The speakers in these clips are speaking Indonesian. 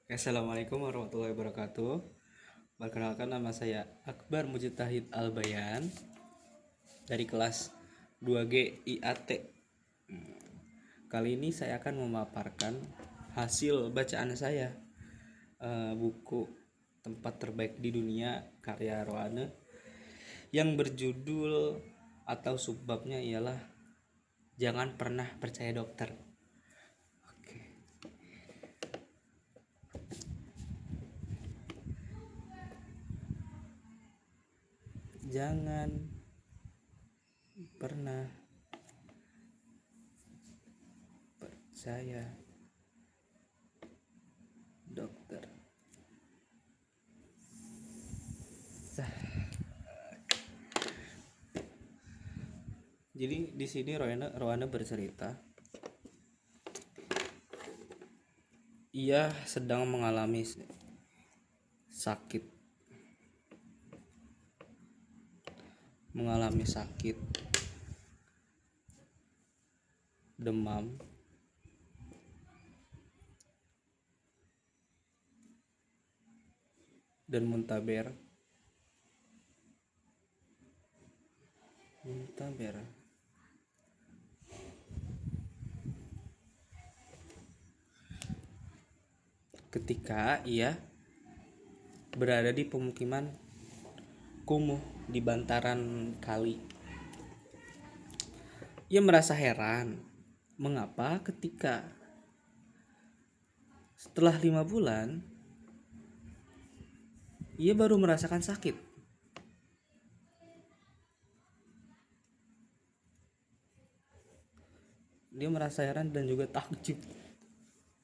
Assalamualaikum warahmatullahi wabarakatuh. Perkenalkan, nama saya Akbar Mujtahid Albayan dari kelas 2G IAT. Kali ini saya akan memaparkan hasil bacaan saya, buku Tempat Terbaik di Dunia karya Rohane yang berjudul atau subbabnya ialah Jangan Pernah Percaya Dokter. Jangan pernah percaya dokter. Jadi di sini Rohana bercerita, ia sedang sakit, mengalami sakit, demam, dan muntaber. Ketika ia berada di pemukiman kumuh di bantaran kali, ia merasa heran mengapa ketika setelah 5 bulan ia baru merasakan sakit. Dia merasa heran dan juga takjub.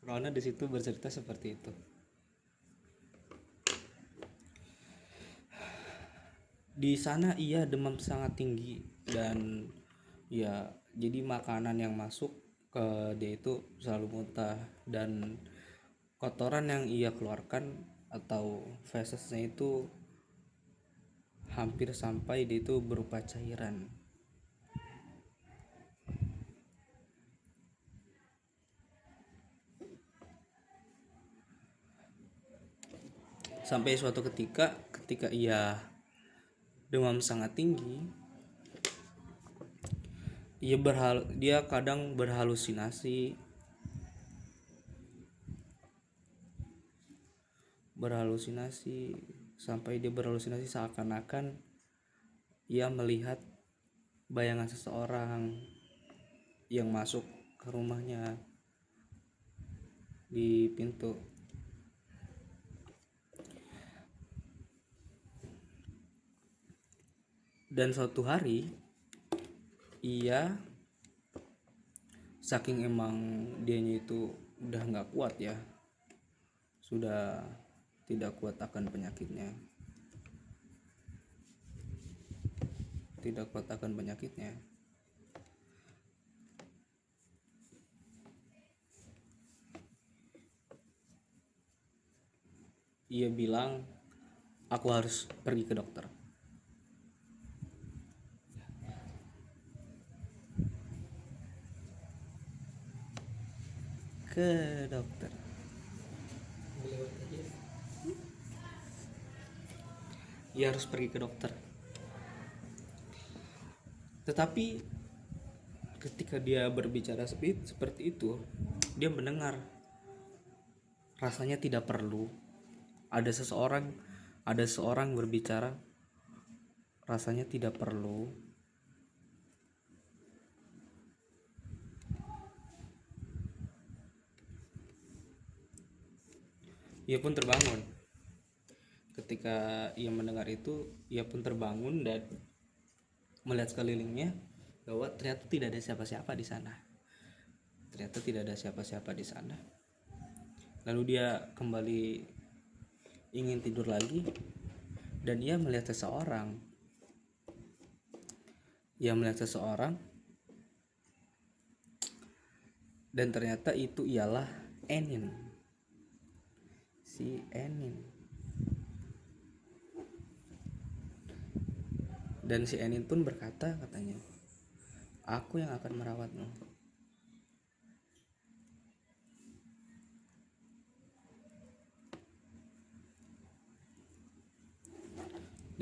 Rona di situ bercerita seperti itu. Di sana ia demam sangat tinggi dan ya jadi makanan yang masuk ke dia itu selalu muntah, dan kotoran yang ia keluarkan atau fesesnya itu hampir sampai dia itu berupa cairan. Sampai suatu ketika ia demam sangat tinggi, dia kadang berhalusinasi sampai dia berhalusinasi seakan-akan ia melihat bayangan seseorang yang masuk ke rumahnya di pintu. Dan suatu hari ia saking emang dianya itu udah nggak kuat ya, sudah tidak kuat akan penyakitnya, ia bilang, aku harus pergi ke dokter. Ia harus pergi ke dokter. Tetapi ketika dia berbicara seperti itu, dia mendengar rasanya tidak perlu. Ada seorang berbicara, rasanya tidak perlu. Ia pun terbangun. Ketika ia mendengar itu, ia pun terbangun dan melihat sekelilingnya bahwa ternyata tidak ada siapa-siapa di sana. Lalu dia kembali ingin tidur lagi dan ia melihat seseorang. Dan ternyata itu ialah Enin. Si Enin. Dan si Enin pun berkata, katanya, aku yang akan merawatmu.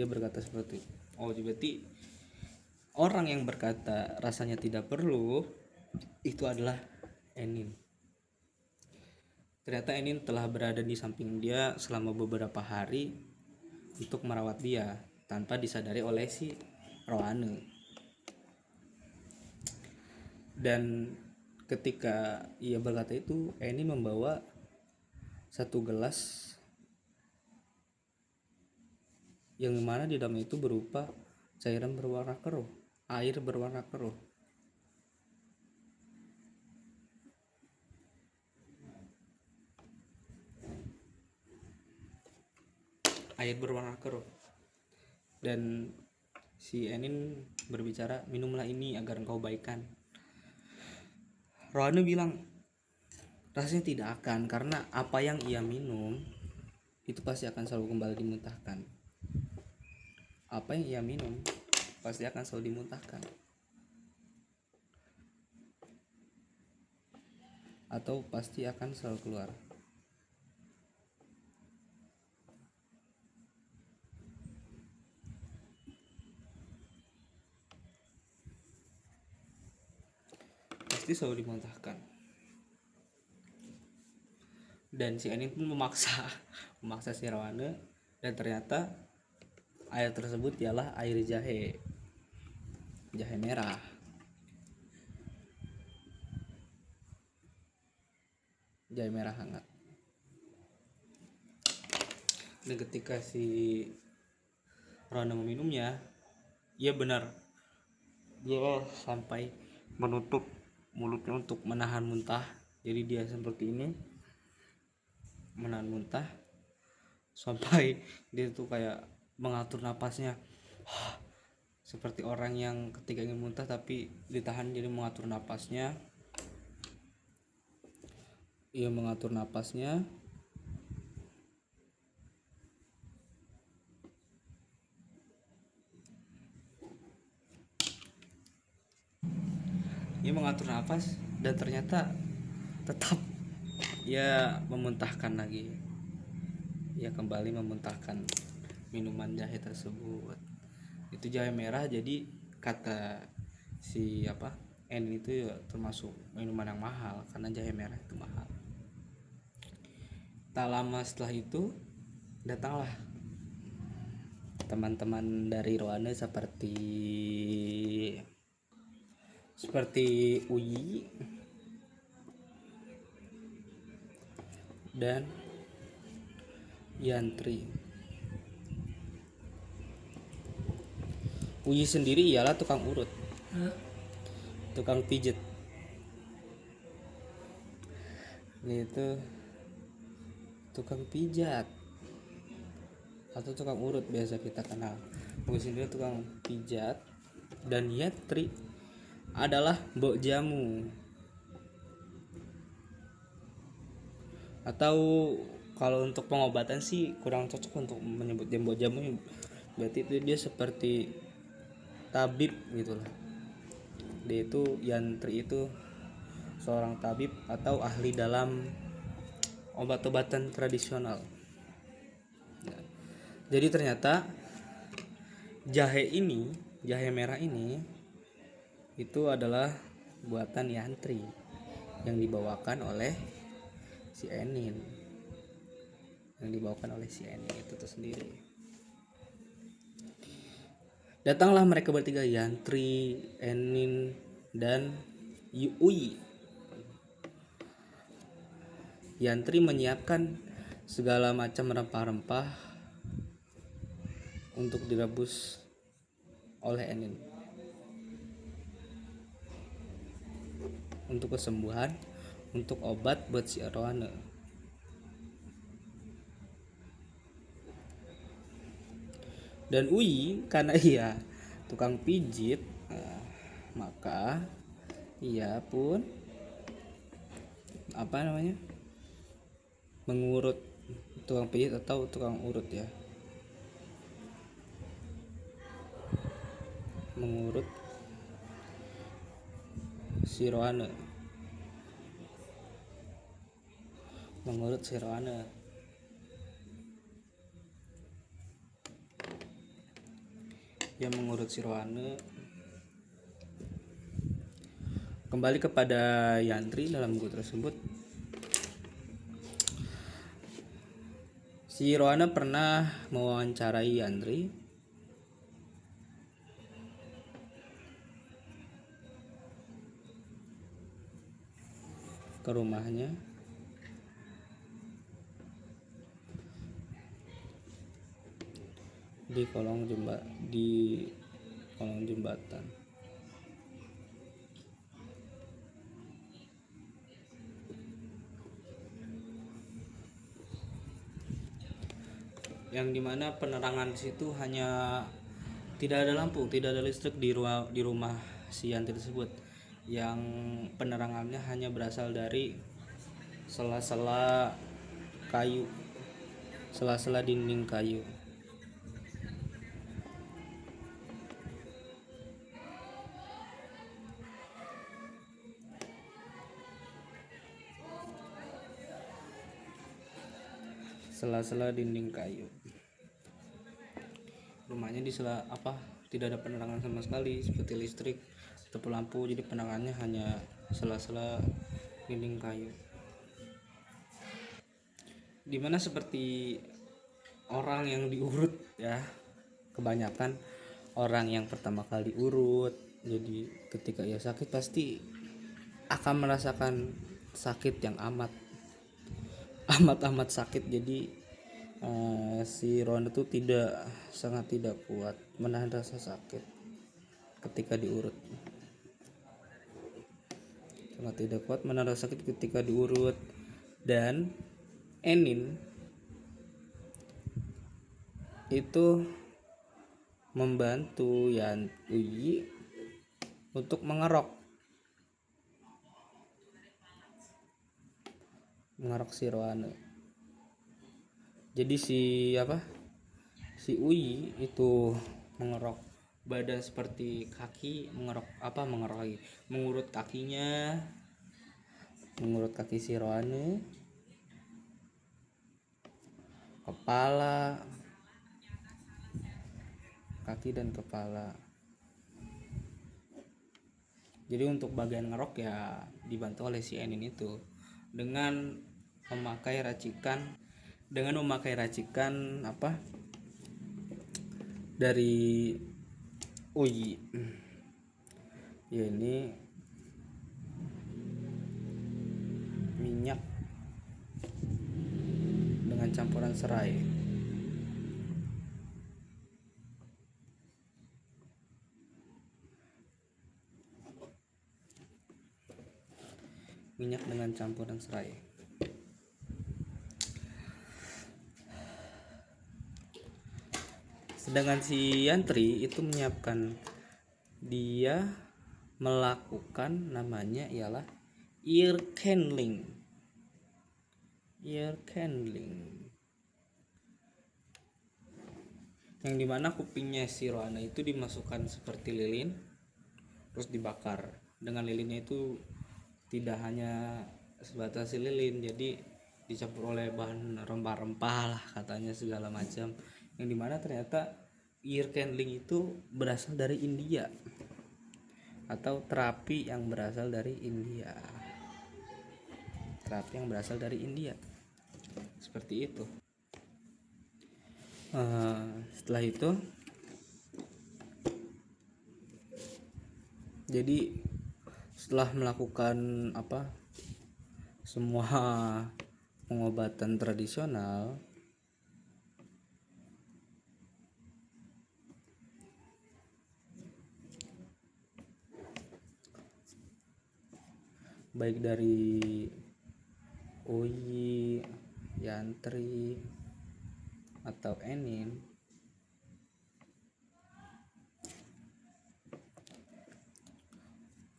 dia berkata seperti oh berarti orang yang berkata rasanya tidak perlu itu adalah Enin. Ternyata Enin telah berada di samping dia selama beberapa hari untuk merawat dia tanpa disadari oleh si Rohane. Dan ketika ia berkata itu, Enin membawa satu gelas yang mana di dalamnya itu berupa cairan berwarna keruh, air berwarna keruh. Air berwarna keruh. Dan si Enin berbicara, minumlah ini agar engkau baikan. Rohane bilang, rasanya tidak akan, karena apa yang ia minum itu pasti akan selalu kembali dimuntahkan. Apa yang ia minum pasti akan selalu dimuntahkan. Atau pasti akan selalu keluar. Pasti selalu dimuntahkan. Dan si Enin pun memaksa si Rohane, dan ternyata air tersebut ialah air jahe merah. Jahe merah hangat. Dan ketika si Rohane meminumnya, ia benar, dia sampai menutup mulutnya untuk menahan muntah. Jadi dia seperti ini, menahan muntah sampai dia tuh kayak mengatur napasnya seperti orang yang ketika ingin muntah tapi ditahan. Jadi mengatur napasnya, ia mengatur napasnya dan ternyata tetap ia memuntahkan lagi. Ia kembali memuntahkan minuman jahe tersebut. Itu jahe merah, jadi kata si Enin itu ya termasuk minuman yang mahal karena jahe merah itu mahal. Tak lama setelah itu datanglah teman-teman dari Rohane seperti Uyi dan Yantri. Uyi sendiri ialah tukang urut, tukang pijet. Ini itu tukang pijat atau tukang urut biasa kita kenal. Uyi sendiri tukang pijat, dan Yantri adalah mbok jamu, atau kalau untuk pengobatan sih kurang cocok untuk menyebut dia mbok jamu. Berarti itu dia seperti tabib gitulah. Dia itu Yantri itu seorang tabib atau ahli dalam obat-obatan tradisional. Jadi ternyata jahe merah ini itu adalah buatan Yantri yang dibawakan oleh si Enin. Itu tuh sendiri. Datanglah mereka bertiga, Yantri, Enin, dan Uyi. Yantri menyiapkan segala macam rempah-rempah untuk direbus oleh Enin untuk kesembuhan, untuk obat buat si Rohane. Dan Uyi karena ia tukang pijit, maka ia pun mengurut, tukang pijit atau tukang urut ya, mengurut si Rohane, yang mengurut si Rohane. Kembali kepada Yantri dalam buku tersebut, si Rohane pernah mewawancarai Yantri ke rumahnya di kolong jembatan. Yang dimana penerangan di situ hanya tidak ada lampu, tidak ada listrik di rumah si Yantri tersebut. Yang penerangannya hanya berasal dari sela-sela kayu, sela-sela dinding kayu. Sela-sela dinding kayu. Rumahnya di sela tidak ada penerangan sama sekali seperti listrik atau lampu, jadi penerangannya hanya sela-sela dinding kayu. Dimana seperti orang yang diurut ya, kebanyakan orang yang pertama kali urut, jadi ketika ia sakit pasti akan merasakan sakit yang amat sakit. Jadi si Ron itu sangat tidak kuat menahan rasa sakit ketika diurut. Dan Enin itu membantu Uyi untuk mengerok si Rohane. Jadi si Uyi itu mengerok badan seperti kaki, mengurut kakinya, mengurut kaki si Rohane, kaki dan kepala. Jadi untuk bagian ngerok ya dibantu oleh si Enin itu dengan memakai racikan dari Uyi. Ya, ini minyak dengan campuran serai. Sedangkan si Yantri itu dia melakukan namanya ialah ear candling. Yang dimana kupingnya si Rohana itu dimasukkan seperti lilin terus dibakar. Dengan lilinnya itu tidak hanya sebatas lilin, jadi dicampur oleh bahan rempah-rempah lah katanya segala macam. Yang dimana ternyata ear candling itu berasal dari India, atau terapi yang berasal dari India. Seperti itu. Setelah itu jadi setelah melakukan semua pengobatan tradisional, baik dari Uyi, Yantri atau Enin,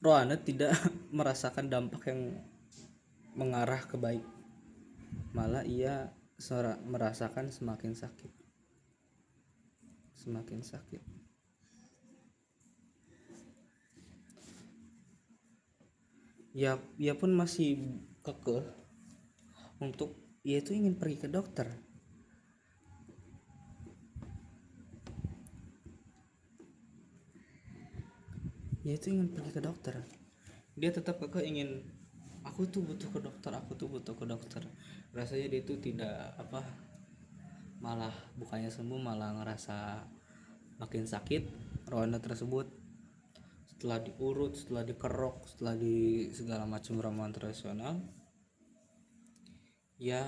Rohane tidak merasakan dampak yang mengarah ke baik, malah ia merasakan semakin sakit. Ya, ia pun masih kekeh untuk ia itu ingin pergi ke dokter. yaitu ingin pergi ke dokter. Dia tetap kekeh ingin, aku tuh butuh ke dokter, aku tuh butuh ke dokter. Rasanya dia itu tidak apa, malah bukannya sembuh malah ngerasa makin sakit. Rohana tersebut setelah diurut, setelah dikerok, setelah di segala macam ramuan tradisional, ia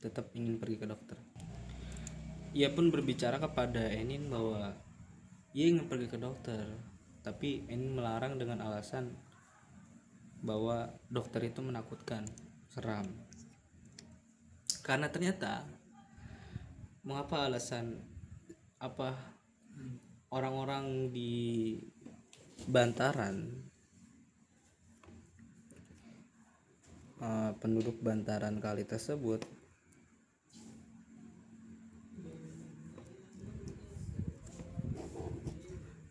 tetap ingin pergi ke dokter. Ia pun berbicara kepada Enin bahwa ia ingin pergi ke dokter, tapi Enin melarang dengan alasan bahwa dokter itu menakutkan, seram. Karena ternyata mengapa alasan apa orang-orang di Bantaran, penduduk bantaran kali tersebut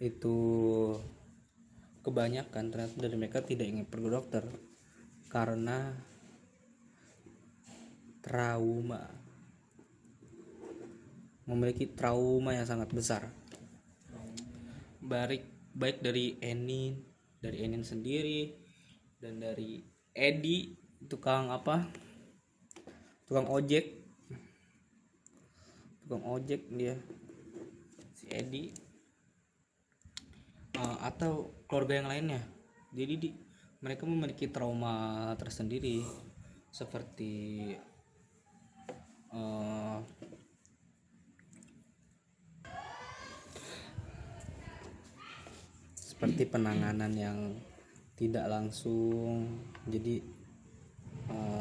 itu kebanyakan ternyata dari mereka tidak ingin pergi ke dokter karena trauma, memiliki trauma yang sangat besar. Baik dari Enin sendiri dan dari Edi, tukang ojek dia, si Edi, atau keluarga yang lainnya. Jadi mereka memiliki trauma tersendiri seperti penanganan yang tidak langsung, jadi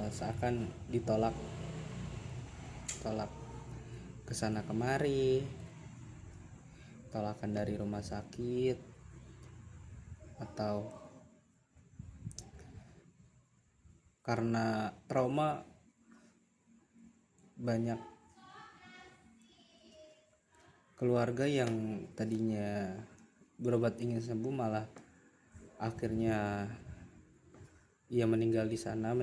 seakan ditolak kesana kemari, tolakan dari rumah sakit, atau karena trauma banyak keluarga yang tadinya berobat ingin sembuh malah akhirnya ia meninggal di sana,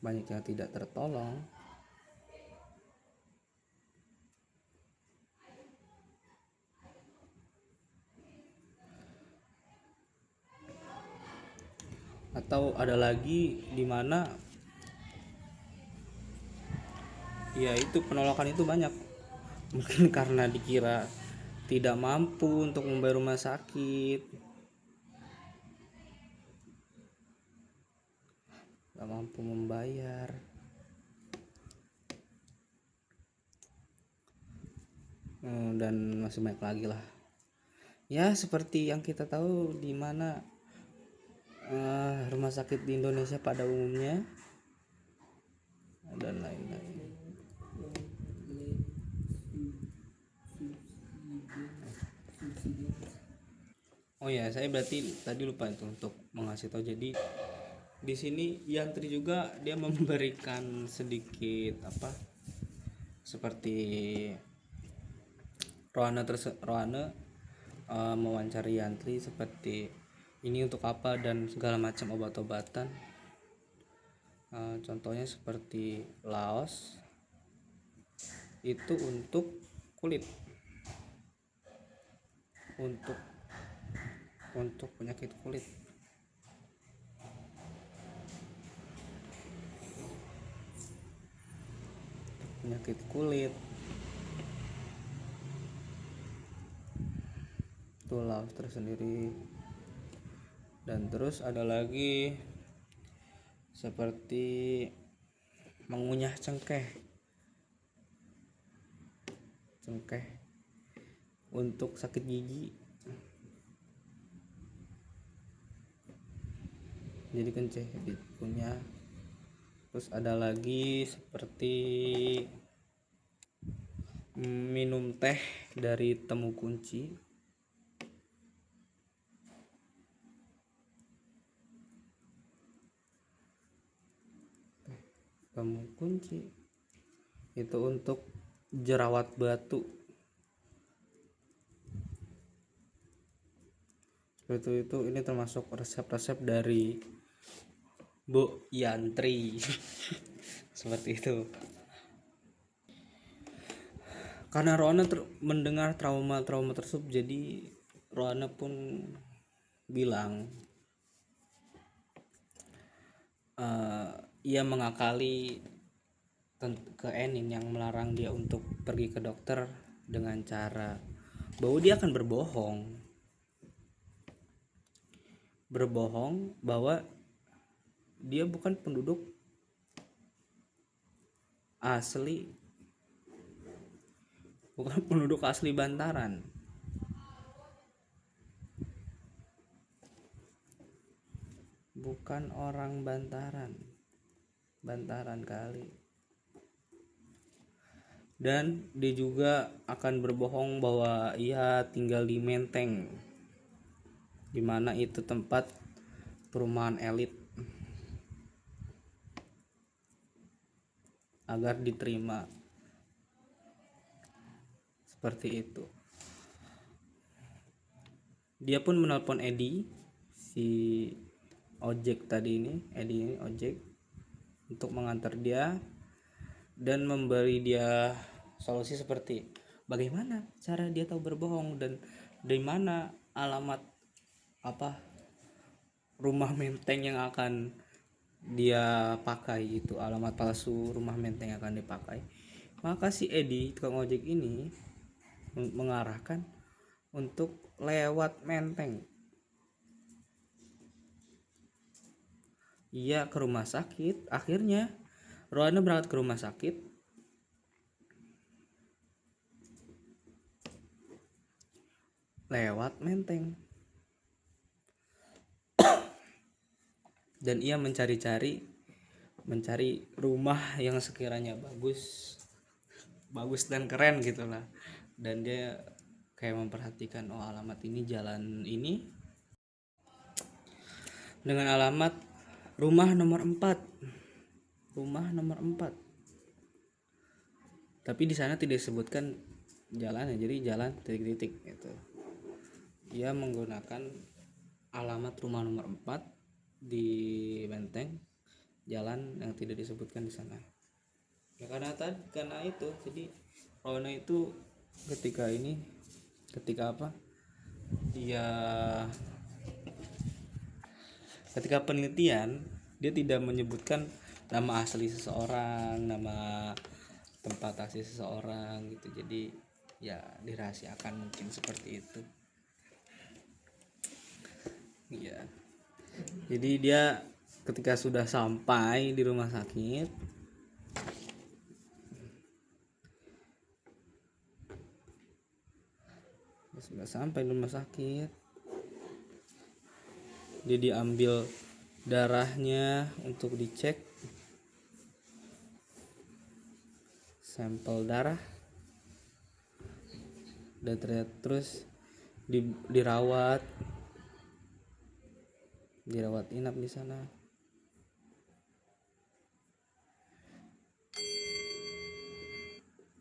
banyak yang tidak tertolong. Atau ada lagi di mana ya itu penolakan itu banyak, mungkin karena dikira tidak mampu untuk membayar rumah sakit, tidak mampu membayar, dan masih banyak lagi lah ya, seperti yang kita tahu di mana rumah sakit di Indonesia pada umumnya dan lain-lain. Oh ya, saya berarti tadi lupa itu untuk mengasih tahu. Jadi di sini Yantri juga dia memberikan sedikit seperti Rohana mewawancari Yantri seperti ini untuk apa dan segala macam obat-obatan. Contohnya seperti Laos itu untuk kulit, untuk penyakit kulit. Itu Laos tersendiri. Dan terus ada lagi seperti mengunyah cengkeh untuk sakit gigi, jadi kenceh dikunyah. Terus ada lagi seperti minum teh dari temu kunci, itu untuk jerawat batu. Itu ini termasuk resep-resep dari Bu Yantri. Seperti itu. Karena Rona mendengar trauma tersebut, jadi Rohana pun bilang ia mengakali ke Enin yang melarang dia untuk pergi ke dokter dengan cara bahwa dia akan berbohong bahwa dia bukan penduduk asli Bantaran. Bukan orang Bantaran kali. Dan dia juga akan berbohong bahwa ia tinggal di Menteng, dimana itu tempat perumahan elit, agar diterima seperti itu. Dia pun menelpon Edi, si ojek tadi ini, Edi ini ojek, untuk mengantar dia dan memberi dia solusi seperti bagaimana cara dia tahu berbohong dan dari mana alamat rumah Menteng yang akan dia pakai, itu alamat palsu rumah Menteng yang akan dipakai. Maka si Edi tukang ojek ini mengarahkan untuk lewat Menteng. Ia ke rumah sakit. Akhirnya Rohana berangkat ke rumah sakit lewat Menteng. Dan ia mencari rumah yang sekiranya bagus dan keren gitulah. Dan dia kayak memperhatikan, oh alamat ini, jalan ini dengan alamat rumah nomor 4. Tapi di sana tidak disebutkan jalannya, jadi jalan titik-titik gitu. Dia menggunakan alamat rumah nomor 4 di Menteng, jalan yang tidak disebutkan di sana. Ya karena itu, jadi Rohana itu ketika penelitian dia tidak menyebutkan nama asli seseorang, nama tempat asli seseorang gitu. Jadi ya dirahasiakan mungkin seperti itu. Iya. Jadi dia ketika sudah sampai di rumah sakit, dia diambil darahnya untuk dicek sampel darah, dan ternyata terus dirawat inap di sana.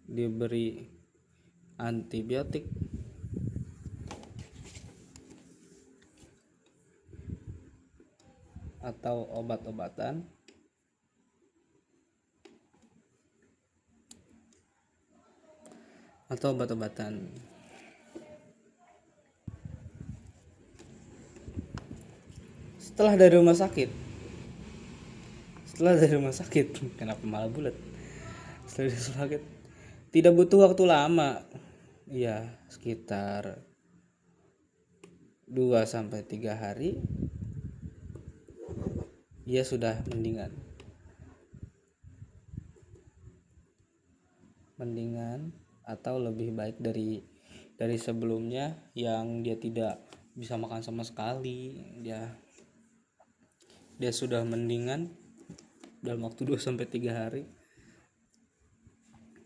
Diberi antibiotik atau obat-obatan setelah dari rumah sakit kenapa malah bulat. Setelah dari rumah sakit tidak butuh waktu lama, ya sekitar 2-3 hari ia sudah mendingan atau lebih baik dari sebelumnya yang dia tidak bisa makan sama sekali. Dia sudah mendingan dalam waktu 2-3 hari.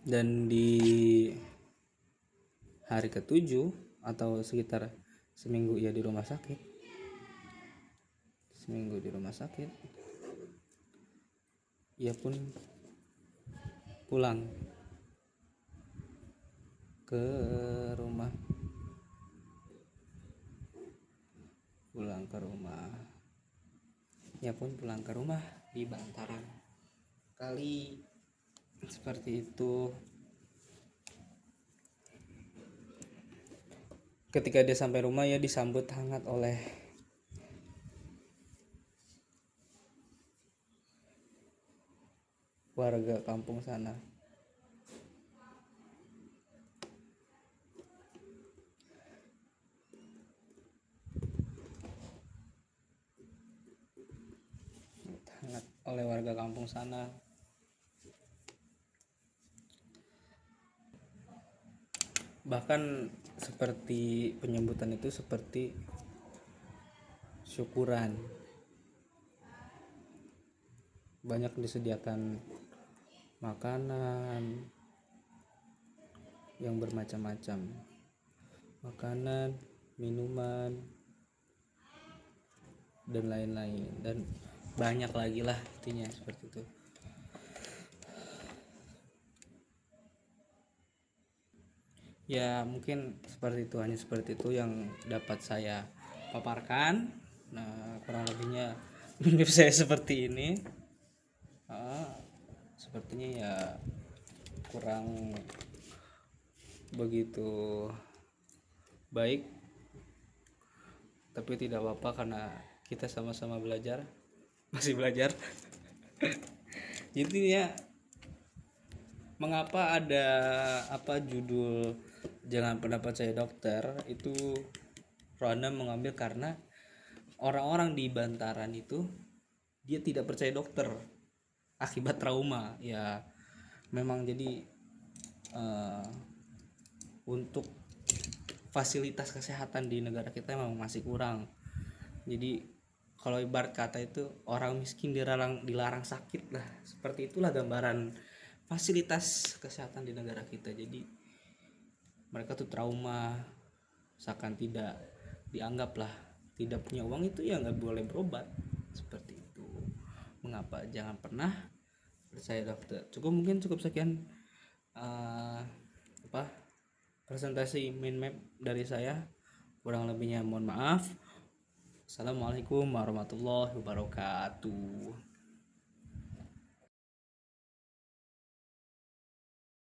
Dan di hari ke-7 atau sekitar seminggu ia di rumah sakit, ia pun pulang ke rumah. Di Bantaran kali seperti itu. Ketika dia sampai rumah ya disambut hangat oleh warga kampung sana. Hangat oleh warga kampung sana. Bahkan seperti penyambutan itu seperti syukuran. Banyak disediakan makanan yang bermacam-macam. Makanan, minuman, dan lain-lain, dan banyak lagi lah intinya seperti itu. Ya mungkin seperti itu, hanya seperti itu yang dapat saya paparkan. Nah kurang lebihnya mirip saya seperti ini. Sepertinya ya kurang begitu baik, tapi tidak apa-apa karena kita sama-sama belajar, masih belajar. Jadi ya, mengapa ada judul jangan pendapat saya dokter itu Rona mengambil karena orang-orang di Bantaran itu dia tidak percaya dokter akibat trauma ya. Memang jadi untuk fasilitas kesehatan di negara kita memang masih kurang. Jadi kalau ibarat kata itu orang miskin dilarang sakit lah, seperti itulah gambaran fasilitas kesehatan di negara kita. Jadi mereka tuh trauma, seakan tidak dianggap lah, tidak punya uang itu ya nggak boleh berobat, seperti itu. Mengapa jangan pernah percaya dokter. Cukup sekian presentasi mind map dari saya, kurang lebihnya mohon maaf. Assalamualaikum warahmatullahi wabarakatuh.